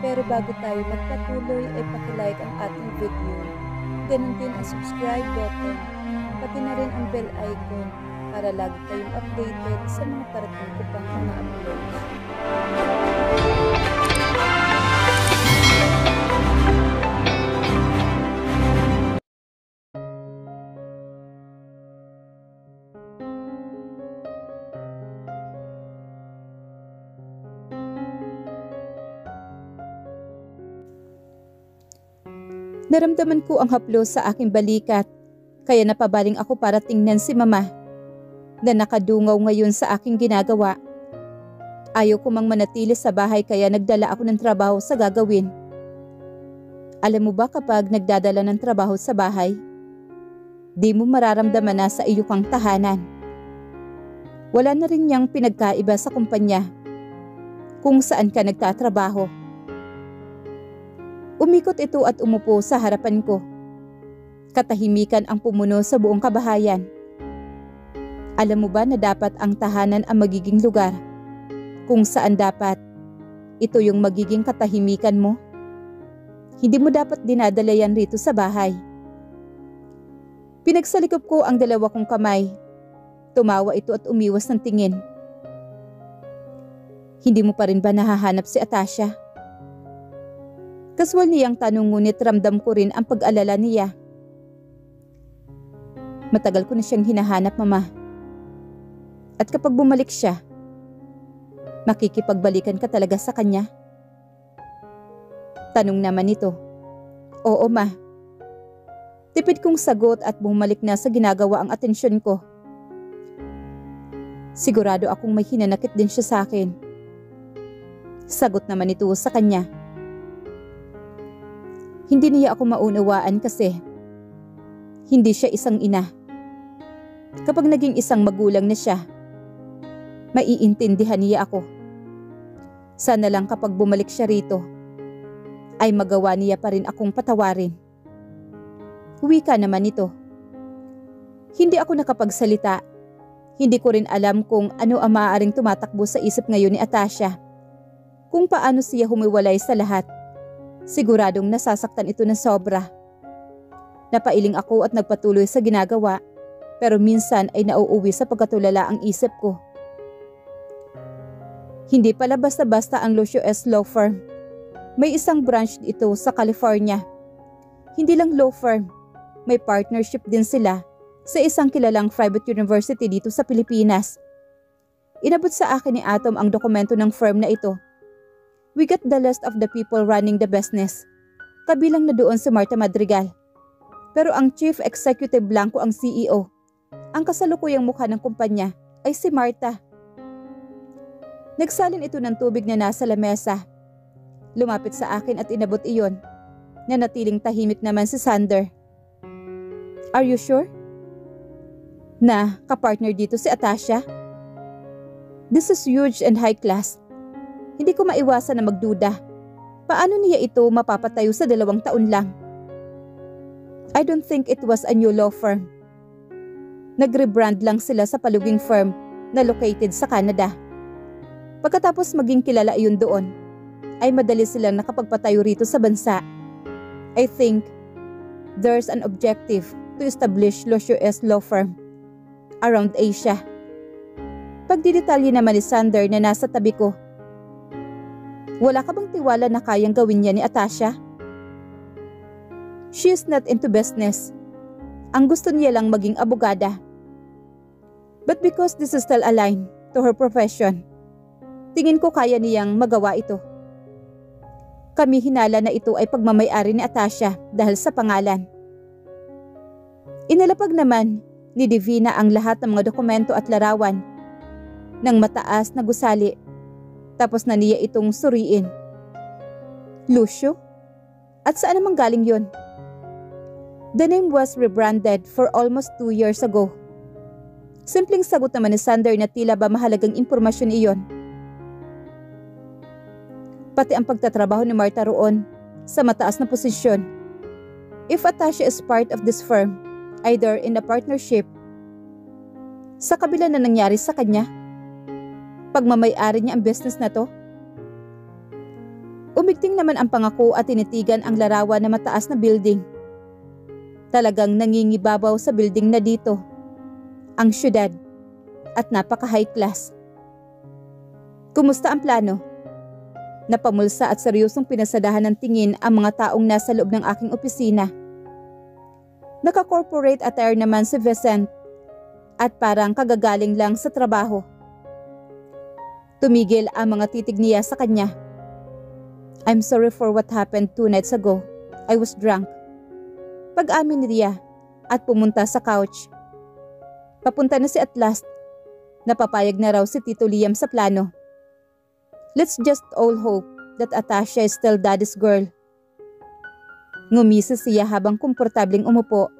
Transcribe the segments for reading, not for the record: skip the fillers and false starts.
Pero bago tayo magpatuloy ay pakilike ang ating video. Ganun din ang subscribe button, pati na rin ang bell icon para lagi kayong updated sa mga parating ko pang mga uploads. Naramdaman ko ang haplos sa aking balikat, kaya napabaling ako para tingnan si mama na nakadungaw ngayon sa aking ginagawa. Ayaw ko mang manatili sa bahay kaya nagdala ako ng trabaho sa gagawin. Alam mo ba kapag nagdadala ng trabaho sa bahay, di mo mararamdaman na sa iyo kang tahanan. Wala na rin niyang pinagkaiba sa kumpanya kung saan ka nagtatrabaho. Umikot ito at umupo sa harapan ko. Katahimikan ang pumuno sa buong kabahayan. Alam mo ba na dapat ang tahanan ang magiging lugar kung saan dapat ito yung magiging katahimikan mo? Hindi mo dapat dinadala yan rito sa bahay. Pinagsalikop ko ang dalawa kong kamay. Tumawa ito at umiwas ng tingin. Hindi mo pa rin ba nahahanap si Atasha? Kaswal niyang tanong ngunit ramdam ko rin ang pag-alala niya. Matagal ko na siyang hinahanap, mama. At kapag bumalik siya, makikipagbalikan ka talaga sa kanya? Tanong naman ito. Oo, ma. Tipid kong sagot at bumalik na sa ginagawa ang atensyon ko. Sigurado akong may hinanakit din siya sa akin. Sagot naman ito sa kanya. Hindi niya ako maunawaan kasi hindi siya isang ina. Kapag naging isang magulang na siya, maiintindihan niya ako. Sana lang kapag bumalik siya rito, ay magawa niya pa rin akong patawarin. Wika naman ito. Hindi ako nakapagsalita. Hindi ko rin alam kung ano ang maaaring tumatakbo sa isip ngayon ni Atasha. Kung paano siya humiwalay sa lahat. Siguradong nasasaktan ito ng sobra. Napailing ako at nagpatuloy sa ginagawa, pero minsan ay nauuwi sa pagkatulala ang isip ko. Hindi pala basta-basta ang Lucio S. Law Firm. May isang branch ito sa California. Hindi lang law firm, may partnership din sila sa isang kilalang private university dito sa Pilipinas. Inabot sa akin ni Atom ang dokumento ng firm na ito. We got the list of the people running the business. Kabilang na doon si Marta Madrigal. Pero ang Chief Executive Blanco ang CEO. Ang kasalukuyang mukha ng kumpanya ay si Marta. Nagsalin ito ng tubig na nasa lamesa. Lumapit sa akin at inabot iyon. Nanatiling tahimik naman si Sander. Are you sure? Na kapartner dito si Atasha? This is huge and high class. Hindi ko maiwasan na magduda. Paano niya ito mapapatayo sa 2 taon lang? I don't think it was a new law firm. Nag-rebrand lang sila sa paluging firm na located sa Canada. Pagkatapos maging kilala iyon doon, ay madali silang nakapagpatayo rito sa bansa. I think there's an objective to establish Lucio S. Law Firm around Asia. Pagdidetalye naman ni Sander na nasa tabi ko. Wala ka bang tiwala na kayang gawin niya ni Atasha? She is not into business. Ang gusto niya lang maging abogada. But because this is still aligned to her profession, tingin ko kaya niyang magawa ito. Kami hinala na ito ay pagmamay-ari ni Atasha dahil sa pangalan. Inalapag naman ni Divina ang lahat ng mga dokumento at larawan ng mataas na gusali. Tapos na niya itong suriin. Lucio? At saan namang galing yon? The name was rebranded for almost 2 years ago. Simpleng sagot naman ni Sander na tila ba mahalagang impormasyon iyon. Pati ang pagtatrabaho ni Marta roon sa mataas na posisyon. If Atasha is part of this firm, either in a partnership, sa kabila na nangyari sa kanya, pagmamay-ari niya ang business na to? Umigting naman ang pangako at tinitigan ang larawan na mataas na building. Talagang nangingibabaw sa building na dito. Ang syudad at napaka-high class. Kumusta ang plano? Napamulsa at seryosong pinasadahan ng tingin ang mga taong nasa loob ng aking opisina. Naka-corporate attire naman si Vincent at parang kagagaling lang sa trabaho. Tumigil ang mga titig niya sa kanya. I'm sorry for what happened 2 nights ago. I was drunk. Pag-amin ni Ria at pumunta sa couch. Papunta na si at last. Napapayag na raw si Tito Liam sa plano. Let's just all hope that Atasha is still daddy's girl. Ngumisi siya habang komportabling umupo.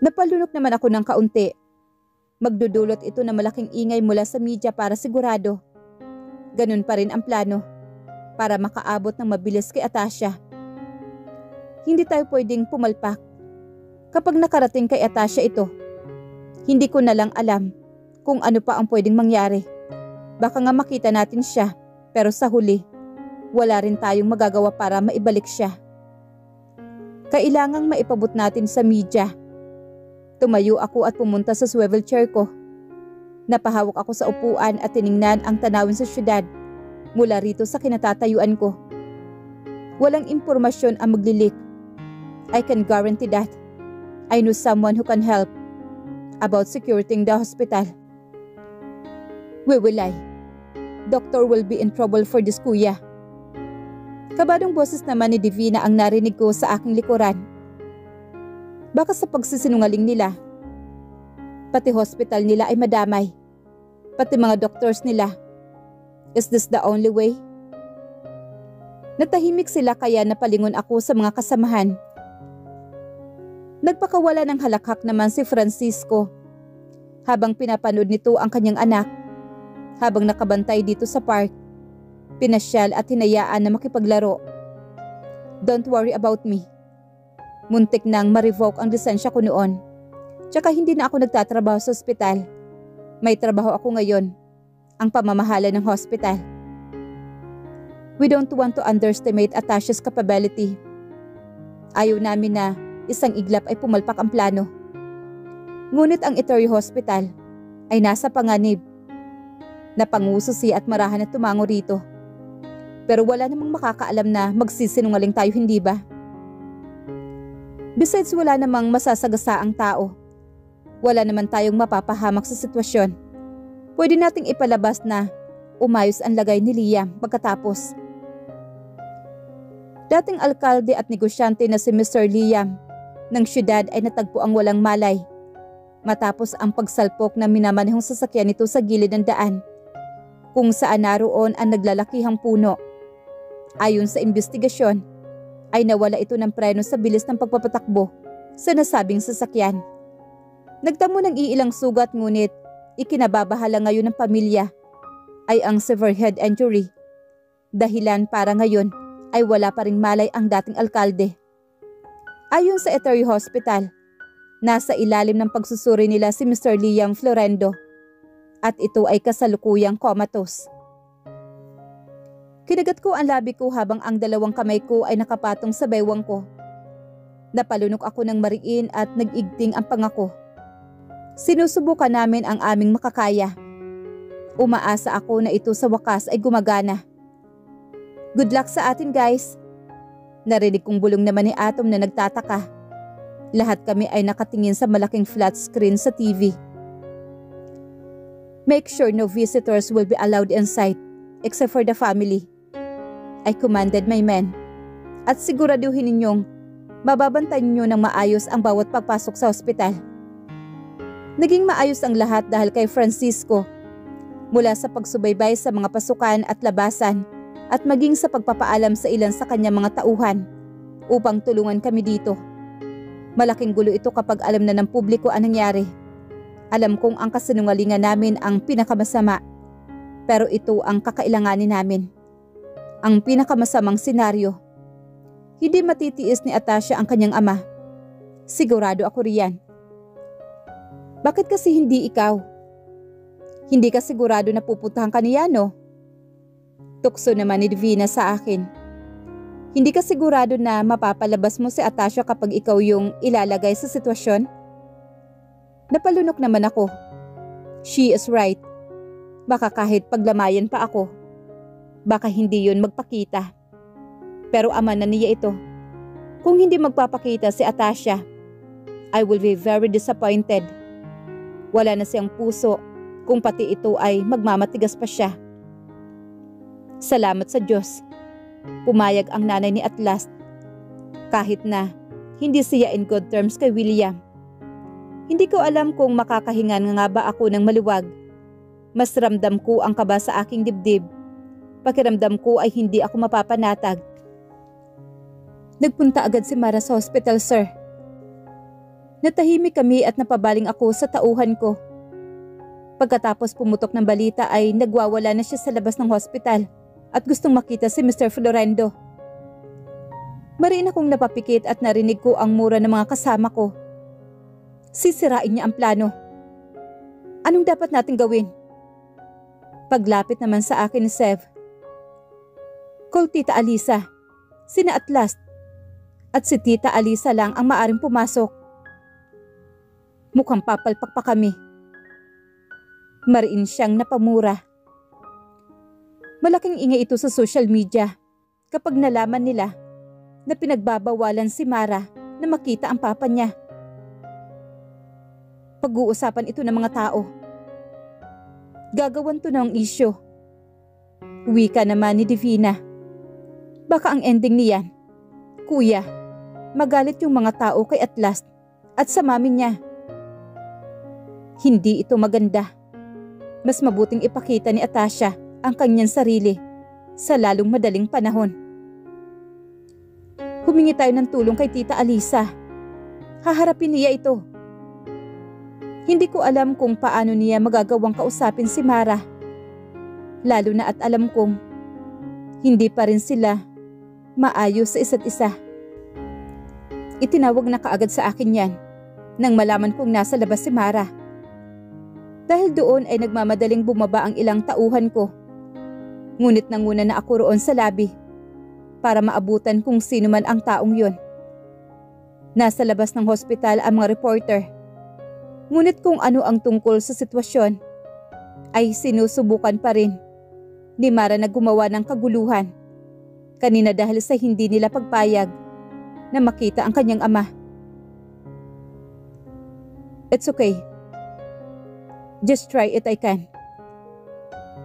Napalunok naman ako ng kaunti. Magdudulot ito na malaking ingay mula sa media para sigurado. Ganun pa rin ang plano para makaabot ng mabilis kay Atasha. Hindi tayo pwedeng pumalpak. Kapag nakarating kay Atasha ito, hindi ko na lang alam kung ano pa ang pwedeng mangyari. Baka nga makita natin siya, pero sa huli, wala rin tayong magagawa para maibalik siya. Kailangang maipabot natin sa media. Tumayo ako at pumunta sa swivel chair ko. Napahawak ako sa upuan at tiningnan ang tanawin sa syudad mula rito sa kinatatayuan ko. Walang impormasyon ang maglilik. I can guarantee that. I know someone who can help about securing the hospital. We will lie. Doctor will be in trouble for this, kuya. Kabadong boses naman ni Divina ang narinig ko sa aking likuran. Baka sa pagsisinungaling nila. Pati hospital nila ay madamay. Pati mga doctors nila. Is this the only way? Natahimik sila kaya napalingon ako sa mga kasamahan. Nagpakawala ng halakhak naman si Francisco habang pinapanood nito ang kanyang anak. Habang nakabantay dito sa park, pinasyal at hinayaan na makipaglaro. Don't worry about me. Muntik nang ma-revoke ang lisensya ko noon. Tsaka hindi na ako nagtatrabaho sa ospital. May trabaho ako ngayon, ang pamamahala ng hospital. We don't want to underestimate Atasha's capability. Ayaw namin na isang iglap ay pumalpak ang plano. Ngunit ang Etorio Hospital ay nasa panganib. Napanguso siya at marahan na tumango rito. Pero wala namang makakaalam na magsisinungaling tayo, hindi ba? Besides, wala namang masasagasa ang tao. Wala naman tayong mapapahamak sa sitwasyon. Pwede nating ipalabas na umayos ang lagay ni Liam pagkatapos. Dating alkalde at negosyante na si Mr. Liam ng syudad ay natagpo ang walang malay. Matapos ang pagsalpok na minamanehong sasakyan nito sa gilid ng daan, kung saan naroon ang naglalakihang puno. Ayon sa investigasyon, ay nawala ito ng preno sa bilis ng pagpapatakbo sa nasabing sasakyan. Nagtamo ng iilang sugat ngunit ikinababahala ngayon ng pamilya ay ang severe head injury. Dahilan para ngayon ay wala pa ring malay ang dating alkalde. Ayon sa Etorio Hospital, nasa ilalim ng pagsusuri nila si Mr. Liam Florendo at ito ay kasalukuyang comatose. Kinagat ko ang labi ko habang ang dalawang kamay ko ay nakapatong sa baywang ko. Napalunok ako ng mariin at nag-igting ang pangako. Sinusubukan namin ang aming makakaya. Umaasa ako na ito sa wakas ay gumagana. Good luck sa atin, guys. Narinig kong bulong naman ni Atom na nagtataka. Lahat kami ay nakatingin sa malaking flat screen sa TV. Make sure no visitors will be allowed inside except for the family. I commanded my men. At siguraduhin ninyong mababantayan niyo ng maayos ang bawat pagpasok sa ospital. Naging maayos ang lahat dahil kay Francisco. Mula sa pagsubaybay sa mga pasukan at labasan at maging sa pagpapaalam sa ilan sa kanyang mga tauhan upang tulungan kami dito. Malaking gulo ito kapag alam na ng publiko ang nangyari. Alam kong ang kasinungalingan namin ang pinakamasama, pero ito ang kakailanganin namin. Ang pinakamasamang senaryo. Hindi matitiis ni Atasha ang kanyang ama. Sigurado ako riyan. Bakit kasi hindi ikaw? Hindi ka sigurado na pupuntahan ka niya, no? Tukso naman ni Divina sa akin. Hindi ka sigurado na mapapalabas mo si Atasha kapag ikaw yung ilalagay sa sitwasyon? Napalunok naman ako. She is right. Baka kahit paglamayan pa ako, baka hindi yun magpakita. Pero ama na niya ito. Kung hindi magpapakita si Atasha, I will be very disappointed. Wala na siyang puso kung pati ito ay magmamatigas pa siya. Salamat sa Diyos. Pumayag ang nanay ni Atlas. Kahit na hindi siya in good terms kay William. Hindi ko alam kung makakahingan nga ba ako ng maluwag. Mas ramdam ko ang kaba sa aking dibdib. Pakiramdam ko ay hindi ako mapapanatag. Nagpunta agad si Mara sa hospital, sir. Natahimik kami at napabaling ako sa tauhan ko. Pagkatapos pumutok ng balita ay nagwawala na siya sa labas ng hospital at gustong makita si Mr. Florendo. Mariin akong napapikit at narinig ko ang mura ng mga kasama ko. Sisirain niya ang plano. Anong dapat natin gawin? Paglapit naman sa akin ni Sev. Call Tita Alisa, sina Atlas, at si Tita Alisa lang ang maaring pumasok. Mukhang papalpak pa kami. Mariin siyang napamura. Malaking ingay ito sa social media kapag nalaman nila na pinagbabawalan si Mara na makita ang papa niya. Pag-uusapan ito ng mga tao. Gagawan to ng isyo. Wika naman ni Divina. Baka ang ending niyan, Kuya, magalit yung mga tao kay Atlas at sa mami niya. Hindi ito maganda. Mas mabuting ipakita ni Atasha ang kanyang sarili sa lalong madaling panahon. Humingi tayo ng tulong kay Tita Alisa. Haharapin niya ito. Hindi ko alam kung paano niya magagawang kausapin si Mara. Lalo na at alam kong hindi pa rin sila maayos sa isa't isa. Itinawag na kaagad sa akin yan nang malaman kong nasa labas si Mara. Dahil doon ay nagmamadaling bumaba ang ilang tauhan ko. Ngunit nanguna na ako roon sa labi para maabutan kung sino man ang taong yon. Nasa labas ng hospital ang mga reporter. Ngunit kung ano ang tungkol sa sitwasyon ay sinusubukan pa rin ni Mara na gumawa ng kaguluhan. Kanina dahil sa hindi nila pagpayag na makita ang kanyang ama. It's okay. Just try it, I can.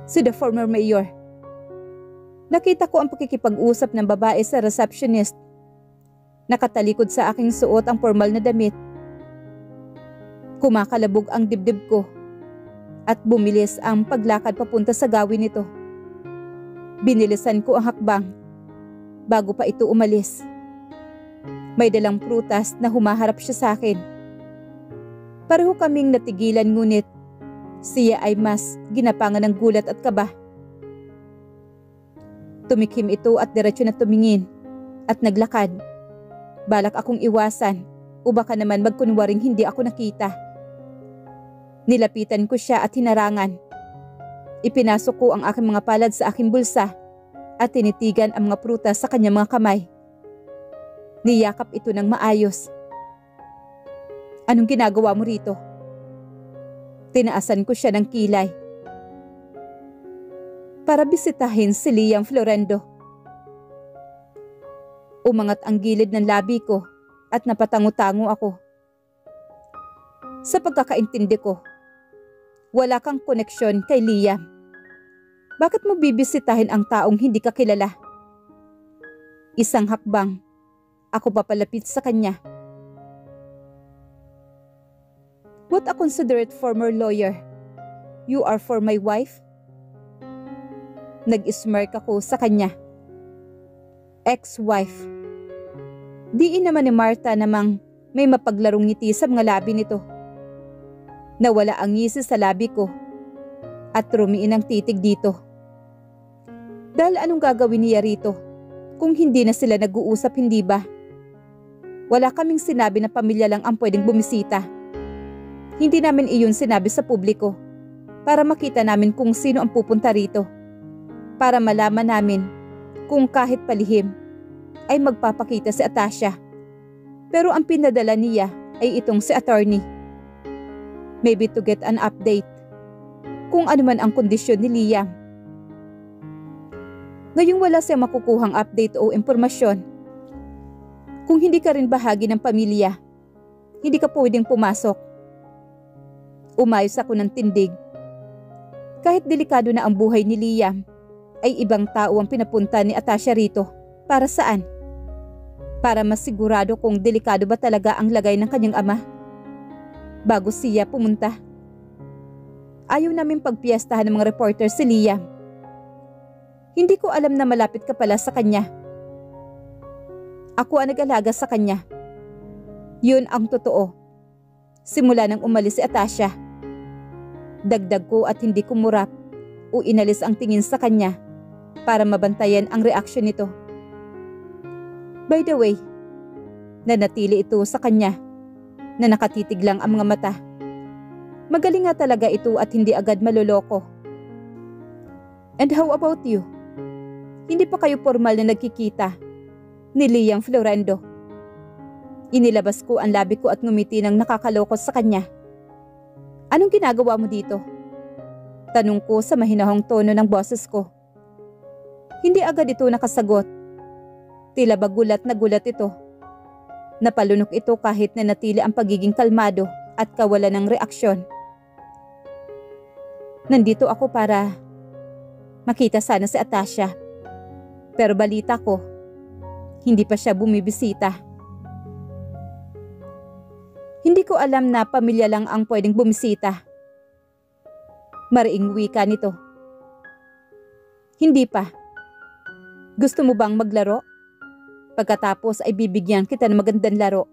Si the former mayor. Nakita ko ang pakikipag-usap ng babae sa receptionist. Nakatalikod sa aking suot ang formal na damit. Kumakalabog ang dibdib ko at bumilis ang paglakad papunta sa gawin nito. Binilisan ko ang hakbang bago pa ito umalis. May dalang prutas na humaharap siya sa akin. Pareho kaming natigilan ngunit siya ay mas ginapangan ng gulat at kaba. Tumikim ito at diretso na tumingin at naglakad. Balak akong iwasan o baka naman magkunwaring hindi ako nakita. Nilapitan ko siya at hinarangan. Ipinasok ko ang aking mga palad sa aking bulsa at tinitigan ang mga prutas sa kanyang mga kamay. Niyakap ito ng maayos. Anong ginagawa mo rito? Tinaasan ko siya ng kilay. Para bisitahin si Liam Florendo. Umangat ang gilid ng labi ko at napatango-tango ako. Sa pagkakaintindi ko, wala kang koneksyon kay Liam. Bakit mo bibisitahin ang taong hindi ka kilala? Isang hakbang, ako papalapit sa kanya. What a considerate former lawyer. You are for my wife? Nag-smirk ako sa kanya. Ex-wife. Diin naman ni Martha namang may mapaglarong ngiti sa mga labi nito. Nawala ang ngisi sa labi ko at rumiin ang titig dito. Dahil anong gagawin niya rito kung hindi na sila nag-uusap, hindi ba? Wala kaming sinabi na pamilya lang ang pwedeng bumisita. Hindi namin iyon sinabi sa publiko para makita namin kung sino ang pupunta rito. para malaman namin kung kahit palihim ay magpapakita si Atasha. Pero ang pinadala niya ay itong si attorney. Maybe to get an update kung ano man ang kondisyon ni Liam. Ngayong wala siyang makukuhang update o impormasyon, kung hindi ka rin bahagi ng pamilya, hindi ka pwedeng pumasok. Umayos ako ng tindig. Kahit delikado na ang buhay ni Liam, ay ibang tao ang pinapunta ni Atasha rito. Para saan? Para masigurado kung delikado ba talaga ang lagay ng kanyang ama bago siya pumunta. Ayaw namin pagpiyastahan ng mga reporter si Liam. Hindi ko alam na malapit ka pala sa kanya. Ako ang nag-alaga sa kanya. Yun ang totoo. Simula nang umalis si Atasha. Dagdag ko at hindi kumurap o inalis ang tingin sa kanya para mabantayan ang reaksyon nito. By the way, nanatili ito sa kanya na nakatitig lang ang mga mata. Magaling nga talaga ito at hindi agad maloloko. And how about you? Hindi pa kayo formal na nagkikita ni Liam Florendo. Inilabas ko ang labi ko at ngumiti ng nakakaloko sa kanya. Anong ginagawa mo dito? Tanong ko sa mahinahong tono ng boses ko. Hindi agad ito nakasagot. Tila ba gulat na gulat ito. Napalunok ito kahit na natili ang pagiging kalmado at kawalan ng reaksyon. Nandito ako para makita sana si Atasha. Pero balita ko, hindi pa siya bumibisita. Hindi ko alam na pamilya lang ang pwedeng bumisita. Mariing wika nito. Hindi pa. Gusto mo bang maglaro? Pagkatapos ay bibigyan kita ng magandang laro.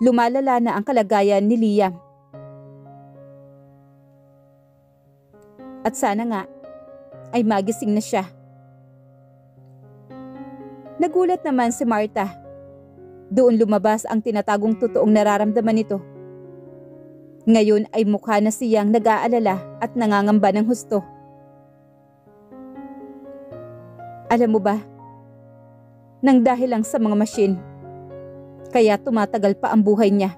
Lumalala na ang kalagayan ni Liam. At sana nga ay magising na siya. Nagulat naman si Martha. Doon lumabas ang tinatagong totoong nararamdaman nito. Ngayon ay mukha na siyang nag-aalala at nangangamba ng husto. Alam mo ba, nang dahil lang sa mga machine, kaya tumatagal pa ang buhay niya.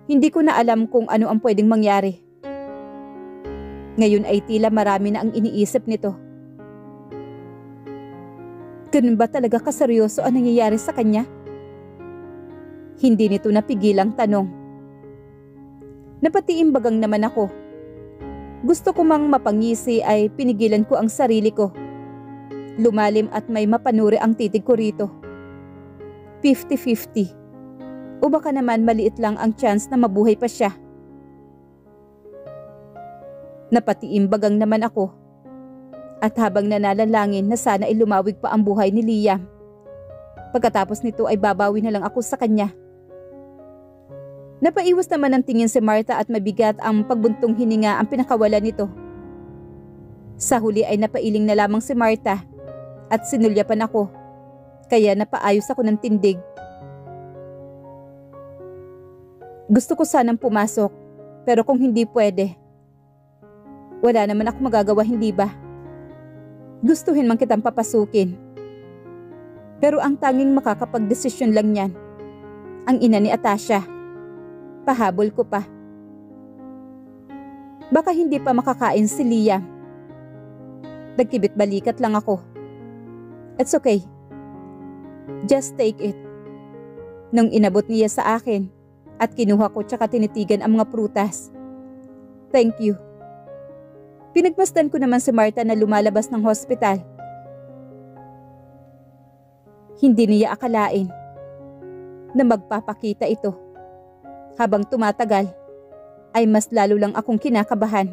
Hindi ko na alam kung ano ang pwedeng mangyari. Ngayon ay tila marami na ang iniisip nito. Ganun ba talaga kaseryoso ang nangyayari sa kanya? Hindi nito napigilang tanong. Napatiimbagang naman ako. Gusto ko mang mapangisi ay pinigilan ko ang sarili ko. Lumalim at may mapanuri ang titig ko rito. 50-50. O baka naman maliit lang ang chance na mabuhay pa siya. Napatiimbagang naman ako. At habang nananalangin na sana ay lumawig pa ang buhay ni Liam. Pagkatapos nito ay babawi na lang ako sa kanya. Napaiwas naman ang tingin si Martha at mabigat ang pagbuntong hininga ang pinakawalan nito. Sa huli ay napailing na lamang si Martha at sinulyapan ako, kaya napaayos ako ng tindig. Gusto ko sanang pumasok, pero kung hindi pwede, wala naman ako magagawa, hindi ba? Gustuhin man kitang papasukin. Pero ang tanging makakapagdesisyon lang yan, ang ina ni Atasha. Pahabol ko pa. Baka hindi pa makakain si Liam. Nagkibit balikat lang ako. It's okay. Just take it. Nung inabot niya sa akin at kinuha ko tsaka tinitigan ang mga prutas. Thank you. Pinagmasdan ko naman si Martha na lumalabas ng hospital. Hindi niya akalain na magpapakita ito. Habang tumatagal, ay mas lalo lang akong kinakabahan.